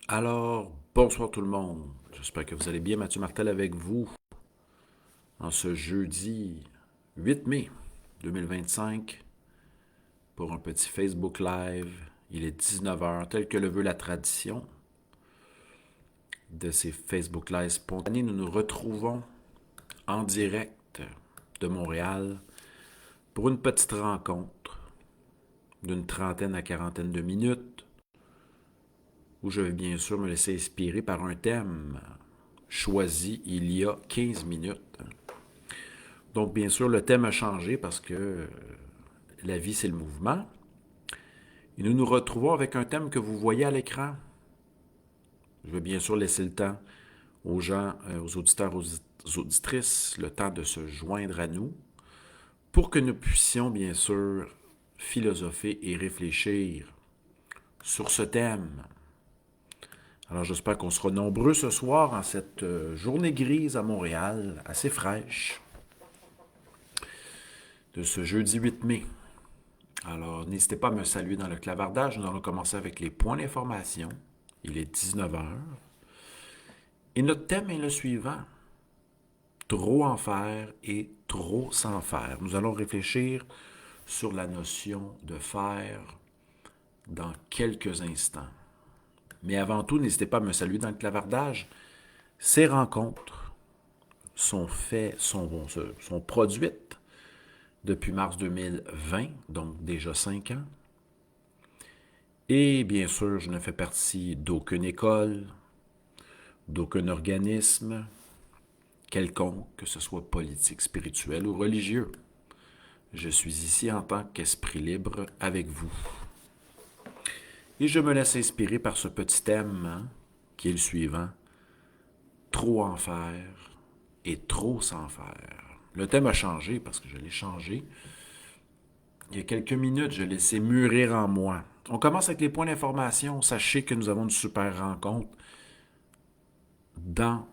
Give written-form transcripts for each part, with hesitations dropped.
Alors, bonsoir tout le monde. J'espère que vous allez bien. Mathieu Martel avec vous en ce jeudi 8 mai 2025 pour un petit Facebook Live. Il est 19 heures, tel que le veut la tradition de ces Facebook Live spontanés. Nous nous retrouvons en direct de Montréal pour une petite rencontre d'une trentaine à quarantaine de minutes où je vais bien sûr me laisser inspirer par un thème choisi il y a 15 minutes. Donc, bien sûr, le thème a changé parce que la vie, c'est le mouvement. Et nous nous retrouvons avec un thème que vous voyez à l'écran. Je vais bien sûr laisser le temps aux gens, aux auditeurs, aux auditrices, le temps de se joindre à nous pour que nous puissions, bien sûr, philosopher et réfléchir sur ce thème. Alors, j'espère qu'on sera nombreux ce soir en cette journée grise à Montréal, assez fraîche, de ce jeudi 8 mai. Alors, n'hésitez pas à me saluer dans le clavardage. Nous allons commencer avec les points d'information. Il est 19 heures. Et notre thème est le suivant. Trop en faire et trop sans faire. Nous allons réfléchir sur la notion de faire dans quelques instants. Mais avant tout, n'hésitez pas à me saluer dans le clavardage. Ces rencontres sont produites depuis mars 2020, donc déjà 5 ans. Et bien sûr, je ne fais partie d'aucune école, d'aucun organisme quelconque, que ce soit politique, spirituel ou religieux. Je suis ici en tant qu'esprit libre avec vous. Et je me laisse inspirer par ce petit thème qui est le suivant. Trop en faire et trop sans faire. Le thème a changé parce que je l'ai changé. Il y a quelques minutes, je l'ai laissé mûrir en moi. On commence avec les points d'information. Sachez que nous avons une super rencontre dans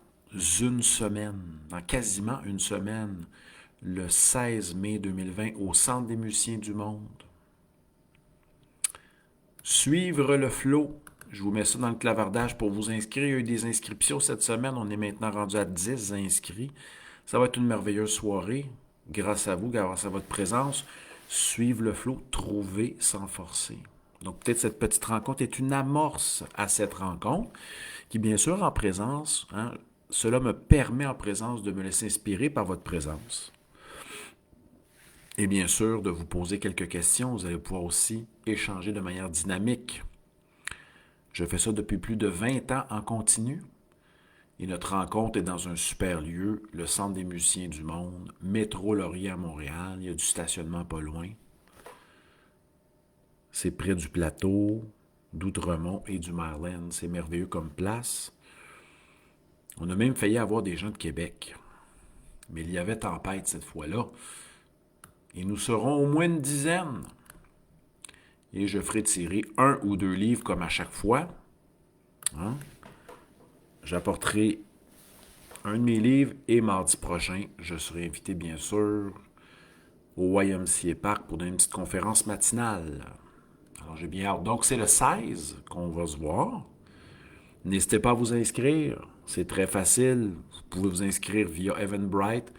une semaine, dans quasiment une semaine, le 16 mai 2020, au Centre des musiciens du monde. Suivre le flow. Je vous mets ça dans le clavardage pour vous inscrire. Il y a eu des inscriptions cette semaine. On est maintenant rendu à 10 inscrits. Ça va être une merveilleuse soirée. Grâce à vous, grâce à votre présence. Suivre le flow, trouver sans forcer. Donc peut-être cette petite rencontre est une amorce à cette rencontre qui, bien sûr, en présence, cela me permet en présence de me laisser inspirer par votre présence. Et bien sûr, de vous poser quelques questions. Vous allez pouvoir aussi échanger de manière dynamique. Je fais ça depuis plus de 20 ans en continu. Et notre rencontre est dans un super lieu, le Centre des musiciens du monde, métro Laurier à Montréal. Il y a du stationnement pas loin. C'est près du plateau, d'Outremont et du Maryland. C'est merveilleux comme place. On a même failli avoir des gens de Québec. Mais il y avait tempête cette fois-là. Et nous serons au moins une dizaine. Et je ferai tirer 1 ou 2 livres comme à chaque fois. Hein? J'apporterai un de mes livres et mardi prochain, je serai invité bien sûr au YMCA Park pour donner une petite conférence matinale. Alors j'ai bien hâte. Donc c'est le 16 qu'on va se voir. N'hésitez pas à vous inscrire. C'est très facile. Vous pouvez vous inscrire via Eventbrite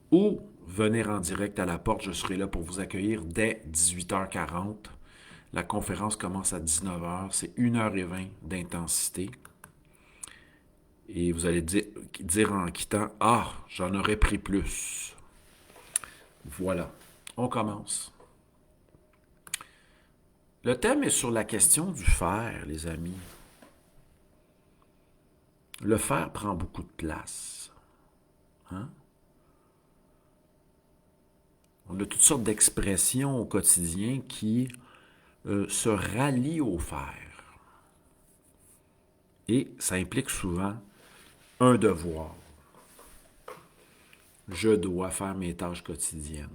ou venir en direct à la porte. Je serai là pour vous accueillir dès 18h40. La conférence commence à 19h. C'est 1h20 d'intensité. Et vous allez dire en quittant, « Ah, j'en aurais pris plus. » Voilà. On commence. Le thème est sur la question du faire, les amis. Le faire prend beaucoup de place. Hein? On a toutes sortes d'expressions au quotidien qui se rallient au faire. Et ça implique souvent un devoir. Je dois faire mes tâches quotidiennes.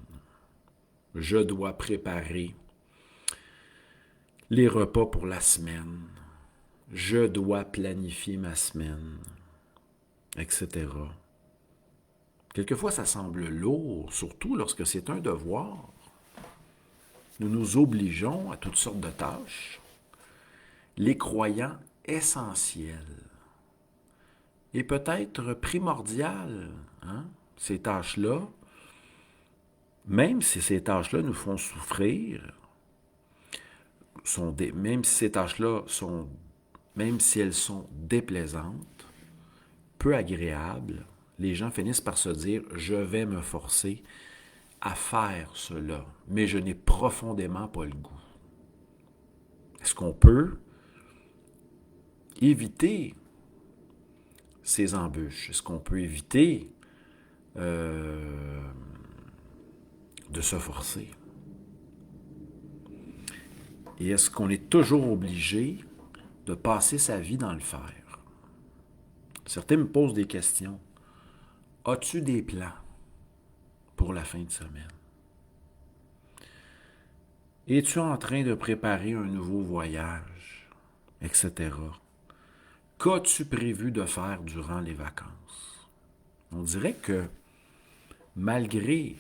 Je dois préparer les repas pour la semaine. Je dois planifier ma semaine, etc. Quelquefois, ça semble lourd, surtout lorsque c'est un devoir. Nous nous obligeons à toutes sortes de tâches. Les croyants essentielles et peut-être primordiales, hein? Ces tâches-là, même si ces tâches-là nous font souffrir, même si ces tâches-là sont, même si elles sont déplaisantes, peu agréables, les gens finissent par se dire, je vais me forcer à faire cela, mais je n'ai profondément pas le goût. Est-ce qu'on peut éviter ces embûches? Est-ce qu'on peut éviter de se forcer? Et est-ce qu'on est toujours obligé de passer sa vie dans le faire? Certains me posent des questions. As-tu des plans pour la fin de semaine? Es-tu en train de préparer un nouveau voyage, etc.? Qu'as-tu prévu de faire durant les vacances? On dirait que malgré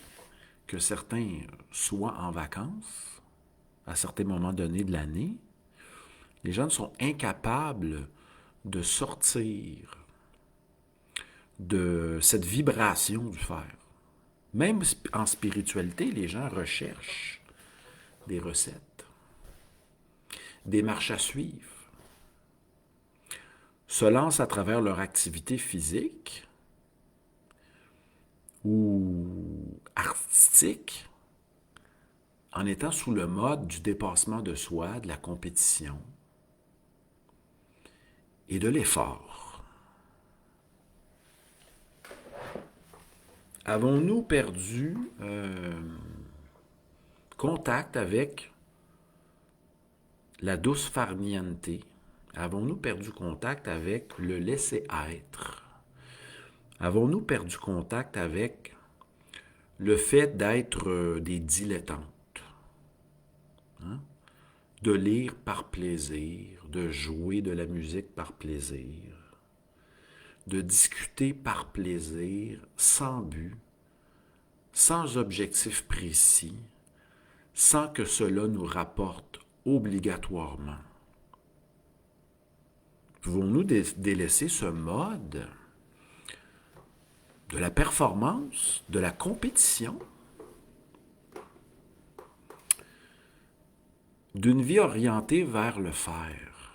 que certains soient en vacances, à certains moments donnés de l'année, les gens sont incapables de sortir de cette vibration du faire. Même en spiritualité, les gens recherchent des recettes, des marches à suivre, se lancent à travers leur activité physique ou artistique en étant sous le mode du dépassement de soi, de la compétition et de l'effort. Avons-nous perdu contact avec la douce farniente? Avons-nous perdu contact avec le laisser-être? Avons-nous perdu contact avec le fait d'être des dilettantes? Hein? De lire par plaisir, de jouer de la musique par plaisir, de discuter par plaisir, sans but, sans objectif précis, sans que cela nous rapporte obligatoirement. Pouvons-nous délaisser ce mode de la performance, de la compétition, d'une vie orientée vers le faire?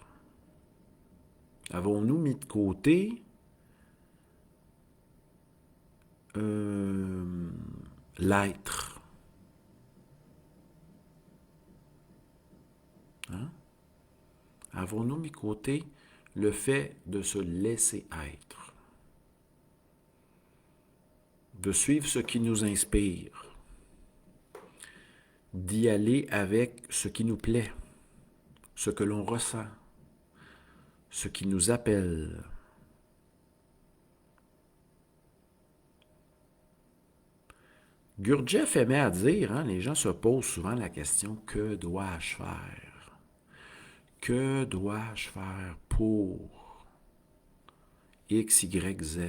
Avons-nous mis de côté l'être? Hein? Avons-nous mis de côté le fait de se laisser être, de suivre ce qui nous inspire, d'y aller avec ce qui nous plaît, ce que l'on ressent, ce qui nous appelle? Gurdjieff aimait à dire, hein, les gens se posent souvent la question, que dois-je faire? Que dois-je faire pour X, Y, Z?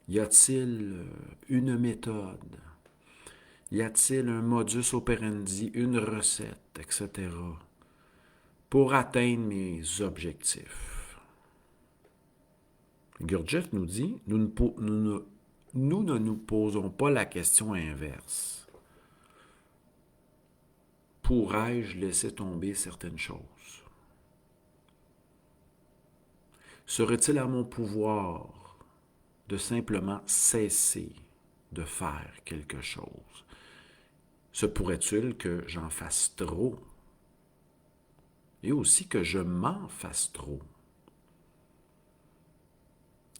Y a-t-il une méthode? Y a-t-il un modus operandi, une recette, etc. pour atteindre mes objectifs? Gurdjieff nous dit, nous ne nous posons pas la question inverse. Pourrais-je laisser tomber certaines choses? Serait-il à mon pouvoir de simplement cesser de faire quelque chose? Se pourrait-il que j'en fasse trop? Et aussi que je m'en fasse trop?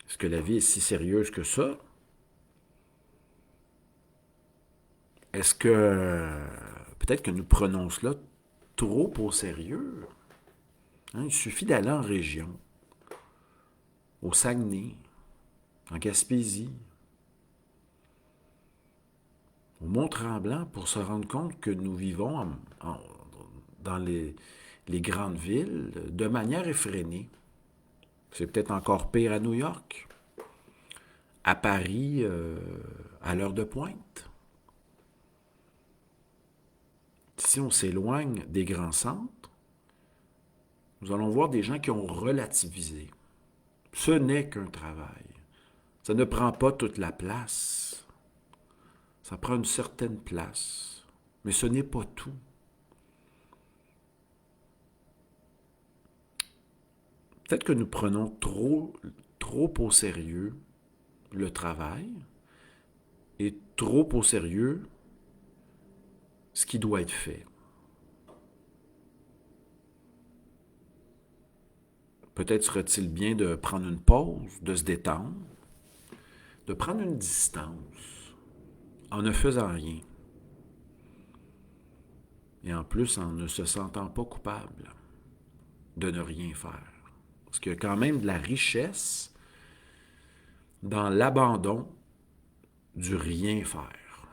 Est-ce que la vie est si sérieuse que ça? Est-ce que peut-être que nous prenons cela trop au sérieux? Hein, il suffit d'aller en région, au Saguenay, en Gaspésie, au Mont-Tremblant pour se rendre compte que nous vivons dans les grandes villes de manière effrénée. C'est peut-être encore pire à New York, à Paris, à l'heure de pointe. Si on s'éloigne des grands centres, nous allons voir des gens qui ont relativisé. Ce n'est qu'un travail. Ça ne prend pas toute la place. Ça prend une certaine place. Mais ce n'est pas tout. Peut-être que nous prenons trop au sérieux le travail et trop au sérieux ce qui doit être fait. Peut-être serait-il bien de prendre une pause, de se détendre, de prendre une distance en ne faisant rien. Et en plus, en ne se sentant pas coupable de ne rien faire. Parce qu'il y a quand même de la richesse dans l'abandon du rien faire.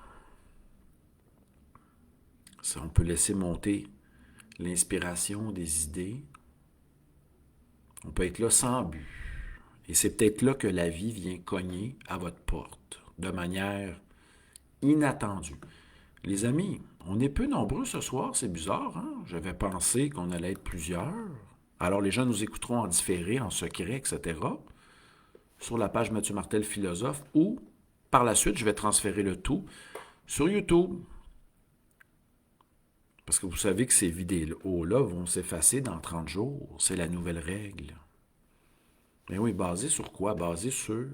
Ça, on peut laisser monter l'inspiration des idées. On peut être là sans but. Et c'est peut-être là que la vie vient cogner à votre porte de manière inattendue. Les amis, on est peu nombreux ce soir, c'est bizarre, hein? J'avais pensé qu'on allait être plusieurs. Alors les gens nous écouteront en différé, en secret, etc. Sur la page Mathieu Martel Philosophe ou par la suite, je vais transférer le tout sur YouTube. Parce que vous savez que ces vidéos-là vont s'effacer dans 30 jours. C'est la nouvelle règle. Mais oui, basé sur quoi? Basé sur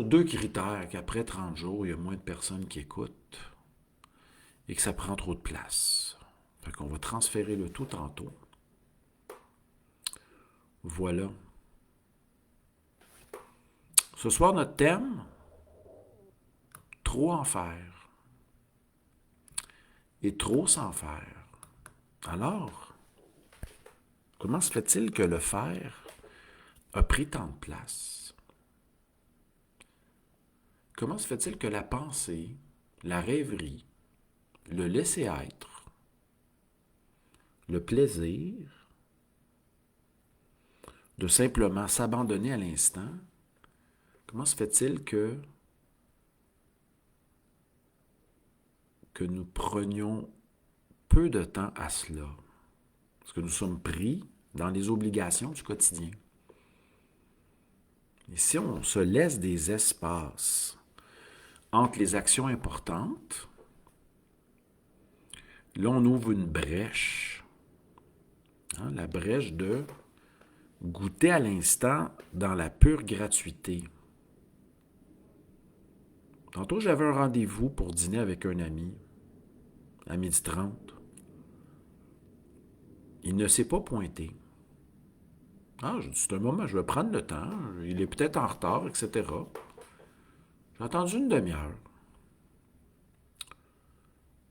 deux critères, qu'après 30 jours, il y a moins de personnes qui écoutent et que ça prend trop de place. Fait qu'on va transférer le tout tantôt. Voilà. Ce soir, notre thème, trop en faire et trop sans faire. Alors, comment se fait-il que le faire a pris tant de place? Comment se fait-il que la pensée, la rêverie, le laisser-être, le plaisir de simplement s'abandonner à l'instant, comment se fait-il que nous prenions peu de temps à cela? Parce que nous sommes pris dans les obligations du quotidien. Et si on se laisse des espaces entre les actions importantes, là, on ouvre une brèche. Hein, la brèche de goûter à l'instant dans la pure gratuité. Tantôt, j'avais un rendez-vous pour dîner avec un ami à 12h30. Il ne s'est pas pointé. Ah, j'ai dit, c'est un moment, je vais prendre le temps. Il est peut-être en retard, etc. J'ai attendu une demi-heure.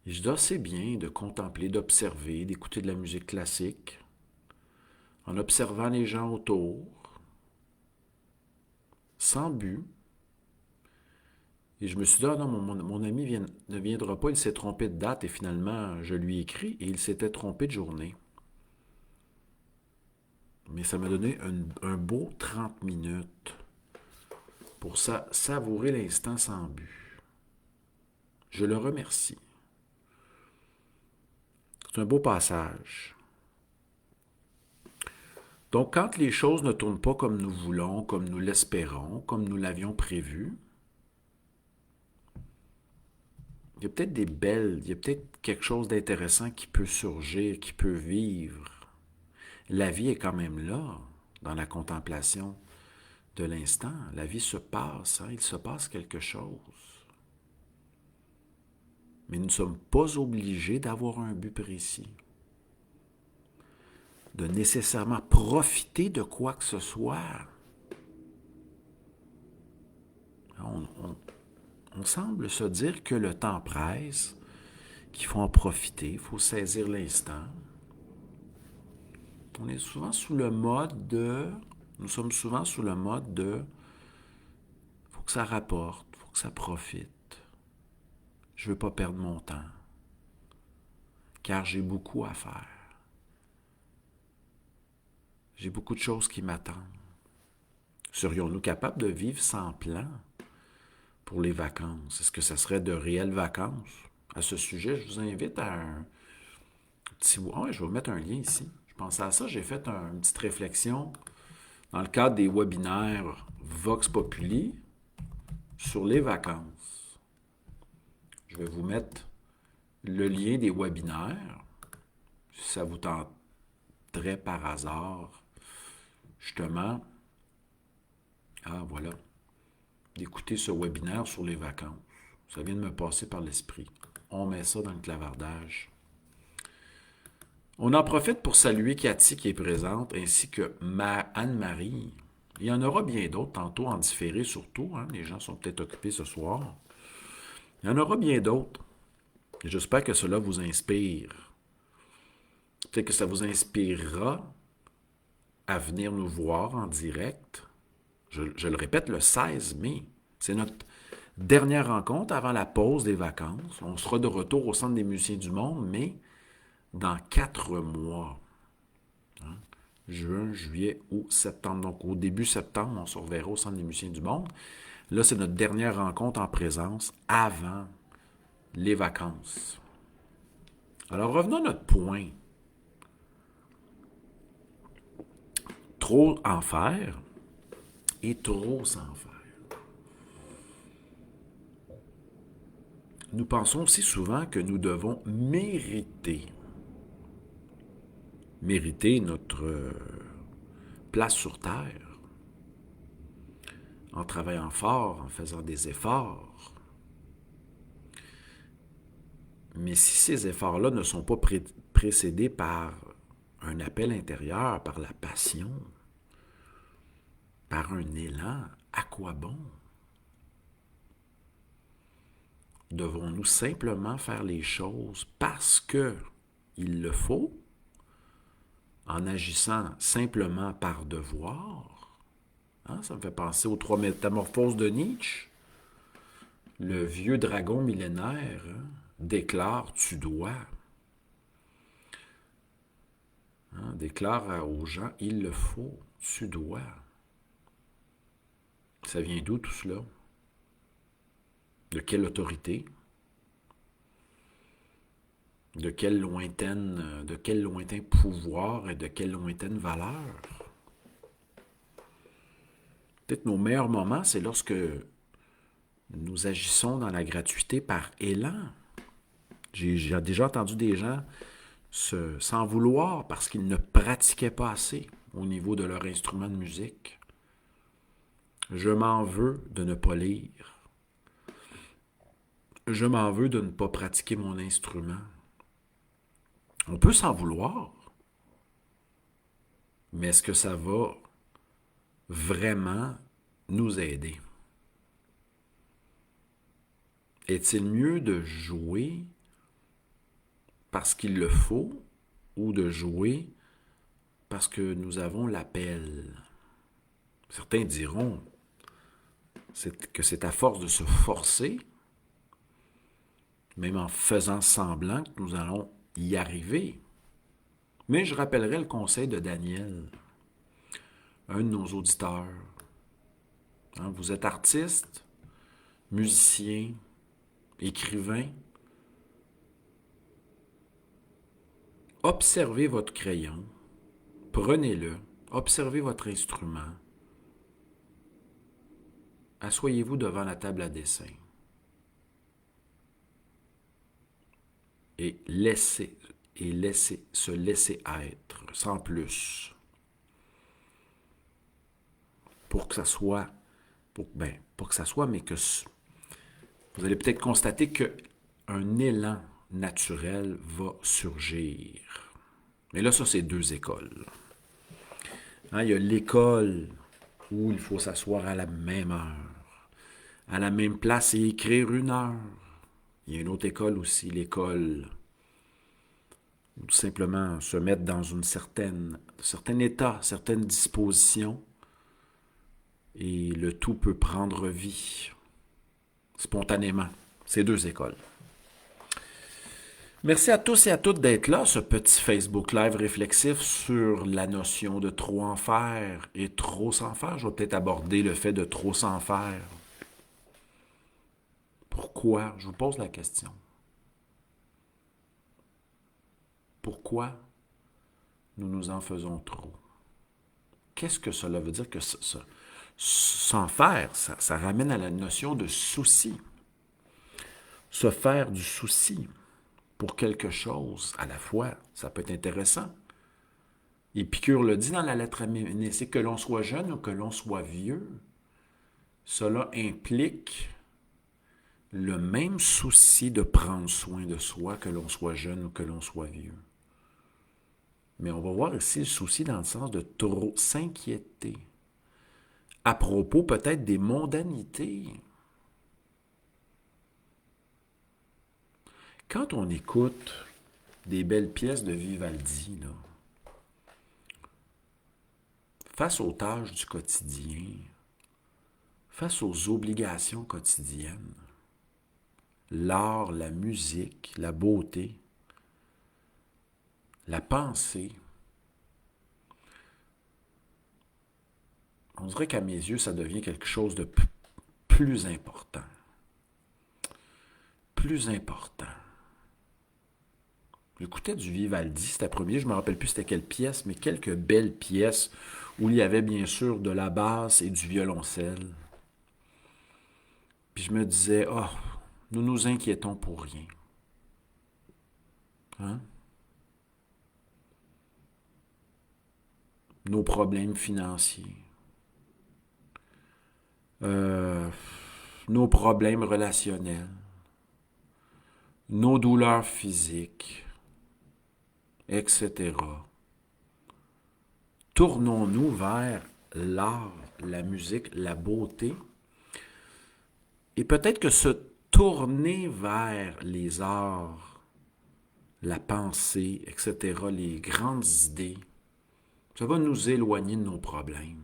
Et je dis, ah, c'est bien de contempler, d'observer, d'écouter de la musique classique, en observant les gens autour, sans but. Et je me suis dit, ah non, mon ami ne viendra pas, il s'est trompé de date, et finalement, je lui ai écrit, et il s'était trompé de journée. Mais ça m'a donné un beau 30 minutes pour savourer l'instant sans but. Je le remercie. C'est un beau passage. Donc, quand les choses ne tournent pas comme nous voulons, comme nous l'espérons, comme nous l'avions prévu, il y a peut-être il y a peut-être quelque chose d'intéressant qui peut surgir, qui peut vivre. La vie est quand même là, dans la contemplation de l'instant. La vie se passe, hein, il se passe quelque chose. Mais nous ne sommes pas obligés d'avoir un but précis, de nécessairement profiter de quoi que ce soit. On semble se dire que le temps presse, qu'il faut en profiter, il faut saisir l'instant. On est souvent sous le mode de... Nous sommes souvent sous le mode de... Il faut que ça rapporte, il faut que ça profite. Je ne veux pas perdre mon temps, car j'ai beaucoup à faire. J'ai beaucoup de choses qui m'attendent. Serions-nous capables de vivre sans plan pour les vacances? Est-ce que ça serait de réelles vacances? À ce sujet, je vous invite à un petit... Ah, je vais vous mettre un lien ici. pensais à ça, j'ai fait une petite réflexion dans le cadre des webinaires Vox Populi sur les vacances. Je vais vous mettre le lien des webinaires, si ça vous tenterait par hasard, justement, voilà, d'écouter ce webinaire sur les vacances. Ça vient de me passer par l'esprit. On met ça dans le clavardage. On en profite pour saluer Cathy qui est présente, ainsi que Anne-Marie. Il y en aura bien d'autres, tantôt en différé surtout. Les gens sont peut-être occupés ce soir. Il y en aura bien d'autres. J'espère que cela vous inspire. Peut-être que ça vous inspirera à venir nous voir en direct. Je le répète, le 16 mai. C'est notre dernière rencontre avant la pause des vacances. On sera de retour au Centre des musiciens du monde, mais dans 4 mois. Juin, juillet, août, septembre. Donc, au début septembre, on se reverra au Centre des musiciens du monde. Là, c'est notre dernière rencontre en présence avant les vacances. Alors, revenons à notre point. Trop en faire et trop s'en faire. Nous pensons aussi souvent que nous devons mériter notre place sur Terre en travaillant fort, en faisant des efforts. Mais si ces efforts-là ne sont pas précédés par un appel intérieur, par la passion, par un élan, à quoi bon? Devons-nous simplement faire les choses parce qu'il le faut, en agissant simplement par devoir? Ça me fait penser aux 3 métamorphoses de Nietzsche. Le vieux dragon millénaire déclare « tu dois ». Déclare aux gens « il le faut, tu dois ». Ça vient d'où tout cela? De quelle autorité? De quel lointain pouvoir et de quelle lointaine valeur? Peut-être nos meilleurs moments, c'est lorsque nous agissons dans la gratuité par élan. J'ai déjà entendu des gens s'en vouloir parce qu'ils ne pratiquaient pas assez au niveau de leur instrument de musique. Je m'en veux de ne pas lire. Je m'en veux de ne pas pratiquer mon instrument. On peut s'en vouloir, mais est-ce que ça va vraiment nous aider? Est-il mieux de jouer parce qu'il le faut ou de jouer parce que nous avons l'appel? Certains diront que c'est à force de se forcer, même en faisant semblant que nous allons y arriver. Mais je rappellerai le conseil de Daniel, un de nos auditeurs. Vous êtes artiste, musicien, écrivain. Observez votre crayon, prenez-le, observez votre instrument. Asseyez-vous devant la table à dessin et se laisser être, sans plus. Pour que ça soit, mais que vous allez peut-être constater qu'un élan naturel va surgir. Mais là, ça, c'est 2 écoles. Il y a l'école où il faut s'asseoir à la même heure, à la même place et écrire 1 heure. Il y a une autre école aussi, l'école où tout simplement se mettre dans un certain état, certaine disposition, et le tout peut prendre vie spontanément. Ces 2 écoles. Merci à tous et à toutes d'être là, ce petit Facebook Live réflexif sur la notion de trop en faire et trop s'en faire. Je vais peut-être aborder le fait de trop s'en faire. Pourquoi? Je vous pose la question. Pourquoi nous nous en faisons trop. Qu'est-ce que cela veut dire que s'en faire, ça ramène à la notion de souci. Se faire du souci pour quelque chose à la fois, ça peut être intéressant. Épicure le dit dans la lettre à Ménécée, que l'on soit jeune ou que l'on soit vieux, cela implique le même souci de prendre soin de soi, que l'on soit jeune ou que l'on soit vieux. Mais on va voir ici le souci dans le sens de trop s'inquiéter. À propos peut-être des mondanités. Quand on écoute des belles pièces de Vivaldi, là, face aux tâches du quotidien, face aux obligations quotidiennes, l'art, la musique, la beauté, la pensée, on dirait qu'à mes yeux, ça devient quelque chose de plus important. Plus important. J'écoutais du Vivaldi cet après-midi, je ne me rappelle plus c'était quelle pièce, mais quelques belles pièces où il y avait bien sûr de la basse et du violoncelle. Puis je me disais, oh, nous nous inquiétons pour rien. Hein? Nos problèmes financiers, nos problèmes relationnels, nos douleurs physiques, etc. Tournons-nous vers l'art, la musique, la beauté. Et peut-être que se tourner vers les arts, la pensée, etc., les grandes idées, ça va nous éloigner de nos problèmes.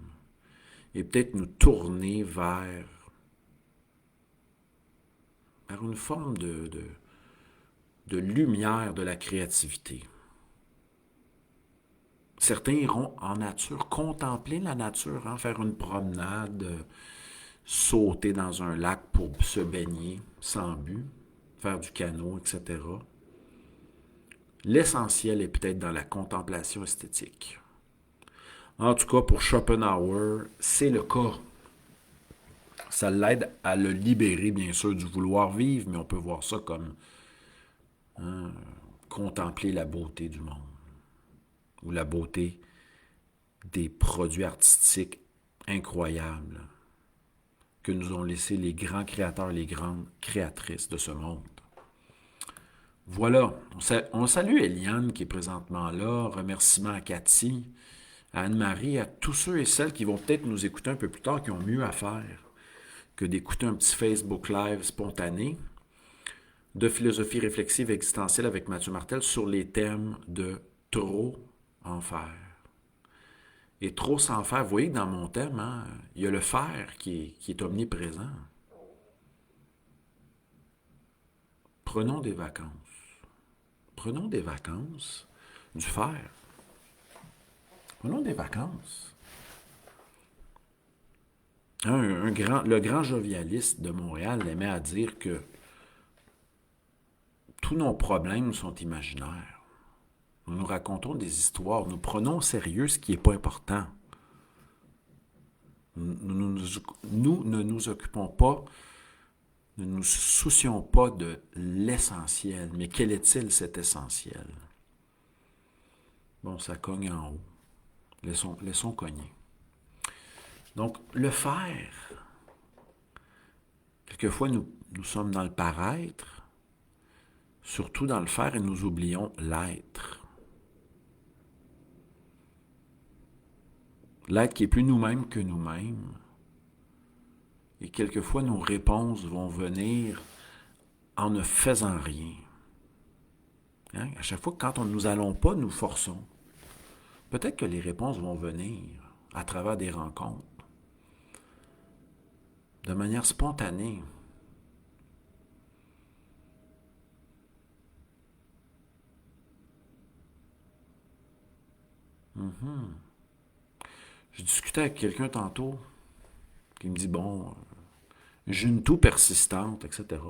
Et peut-être nous tourner vers une forme de lumière de la créativité. Certains iront en nature, contempler la nature, hein, faire une promenade, sauter dans un lac pour se baigner sans but, faire du canot, etc. L'essentiel est peut-être dans la contemplation esthétique. En tout cas, pour Schopenhauer, c'est le cas. Ça l'aide à le libérer, bien sûr, du vouloir vivre, mais on peut voir ça comme contempler la beauté du monde ou la beauté des produits artistiques incroyables que nous ont laissés les grands créateurs, les grandes créatrices de ce monde. Voilà, on salue Eliane qui est présentement là, remerciements à Cathy, à Anne-Marie, à tous ceux et celles qui vont peut-être nous écouter un peu plus tard, qui ont mieux à faire que d'écouter un petit Facebook Live spontané de philosophie réflexive existentielle avec Mathieu Martel sur les thèmes de trop en faire. Et trop s'en faire, vous voyez que dans mon thème, hein, il y a le faire qui est omniprésent. Prenons des vacances. Prenons des vacances du faire. Prenons des vacances. Le grand jovialiste de Montréal aimait à dire que tous nos problèmes sont imaginaires. Nous nous racontons des histoires. Nous prenons au sérieux ce qui n'est pas important. Nous ne nous occupons pas, ne nous soucions pas de l'essentiel. Mais quel est-il cet essentiel? Bon, ça cogne en haut. Laissons cogner. Donc, le faire. Quelquefois, nous sommes dans le paraître, surtout dans le faire, et nous oublions l'être. L'être qui est plus nous-mêmes que nous-mêmes. Et quelquefois, nos réponses vont venir en ne faisant rien. Hein? À chaque fois, quand nous n'allons pas, nous forçons. Peut-être que les réponses vont venir à travers des rencontres, de manière spontanée. Je discutais avec quelqu'un tantôt qui me dit, bon, j'ai une toux persistante, etc.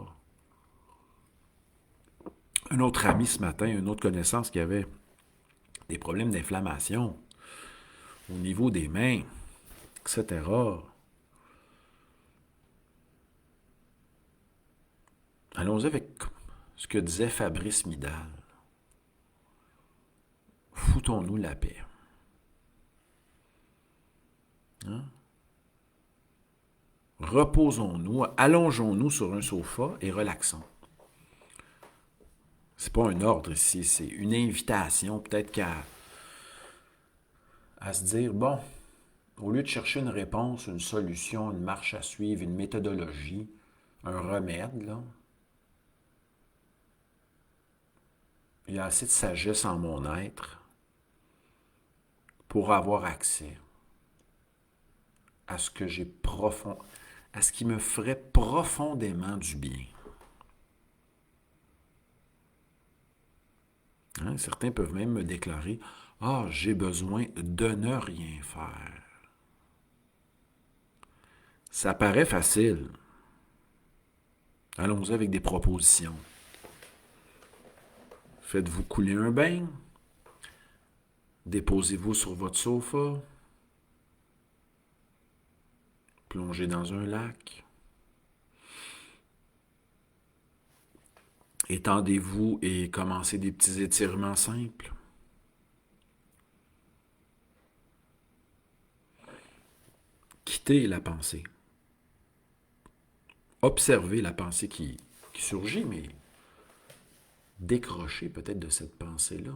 Un autre ami ce matin, une autre connaissance qui avait des problèmes d'inflammation au niveau des mains, etc. Allons-y avec ce que disait Fabrice Midal. Foutons-nous la paix. Hein? Reposons-nous, allongeons-nous sur un sofa et relaxons. C'est pas un ordre ici, c'est une invitation, peut-être à se dire, bon, au lieu de chercher une réponse, une solution, une marche à suivre, une méthodologie, un remède, là, il y a assez de sagesse en mon être pour avoir accès à ce que j'ai profond, à ce qui me ferait profondément du bien. Hein? Certains peuvent même me déclarer, « Ah, j'ai besoin de ne rien faire. » Ça paraît facile. Allons-y avec des propositions. Faites-vous couler un bain. Déposez-vous sur votre sofa. Plongez dans un lac. Étendez-vous et commencez des petits étirements simples. Quittez la pensée. Observez la pensée qui surgit, mais décrochez peut-être de cette pensée-là.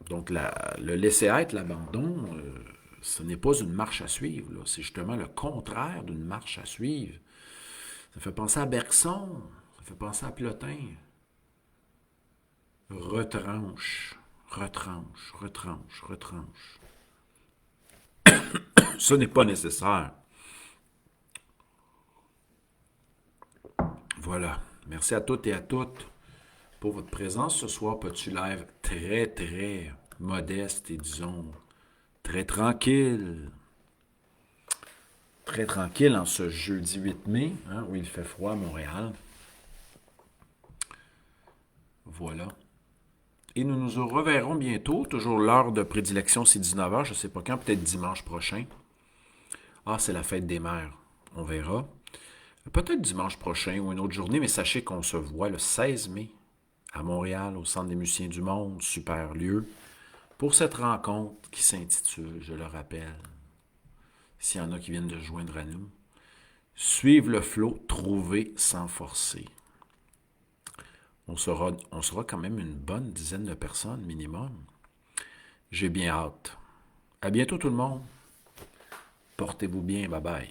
Donc, le laisser-être, l'abandon, ce n'est pas une marche à suivre. C'est justement le contraire d'une marche à suivre. Ça fait penser à Bergson, ça fait penser à Plotin. Retranche, retranche, retranche, retranche. Ce n'est pas nécessaire. Voilà. Merci à toutes et à toutes pour votre présence ce soir. Petit live très, très modeste et disons très tranquille. Très tranquille en ce jeudi 8 mai, hein, où il fait froid à Montréal. Voilà. Et nous nous reverrons bientôt. Toujours l'heure de prédilection, c'est 19h. Je ne sais pas quand, peut-être dimanche prochain. Ah, c'est la fête des mères. On verra. Peut-être dimanche prochain ou une autre journée, mais sachez qu'on se voit le 16 mai à Montréal, au Centre des musiciens du monde, super lieu, pour cette rencontre qui s'intitule, je le rappelle, s'il y en a qui viennent de se joindre à nous, Suivre le flot, trouver sans forcer. On sera quand même une bonne dizaine de personnes minimum. J'ai bien hâte. À bientôt tout le monde. Portez-vous bien. Bye bye.